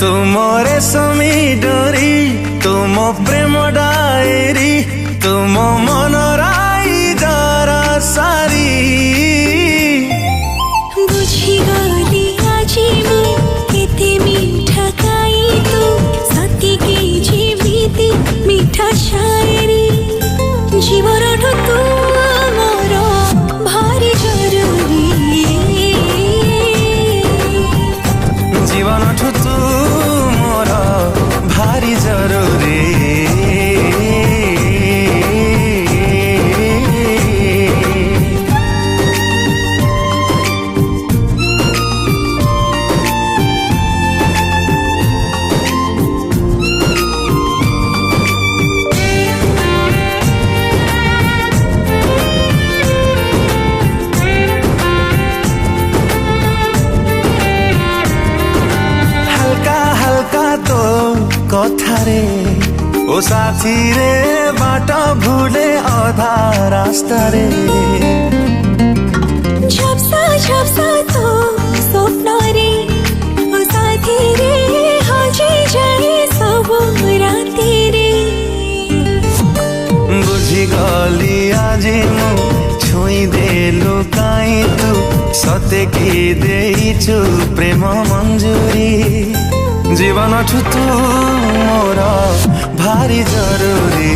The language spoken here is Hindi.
तुमरे समी डोरी तुम प्रेम डायरी तुम मनराई जरा सारी बुझी गली आजी मु केते मीठा काई तू सती की जीविती मीठा शायरी जीवन तू मोर भारी जरूरी जीवन तू मोर भारी जरूरी कथारे ओ साथी रे बाटा भूले अधा रास्ता रे झपसा तो स्वप्न रे ओ साथी रे हजे जाए सब राती रे बुझी गली आज मु छुई देलु काई तू सते की देइछु प्रेम मंजूरी जीवन तू मोर भारी जरूरी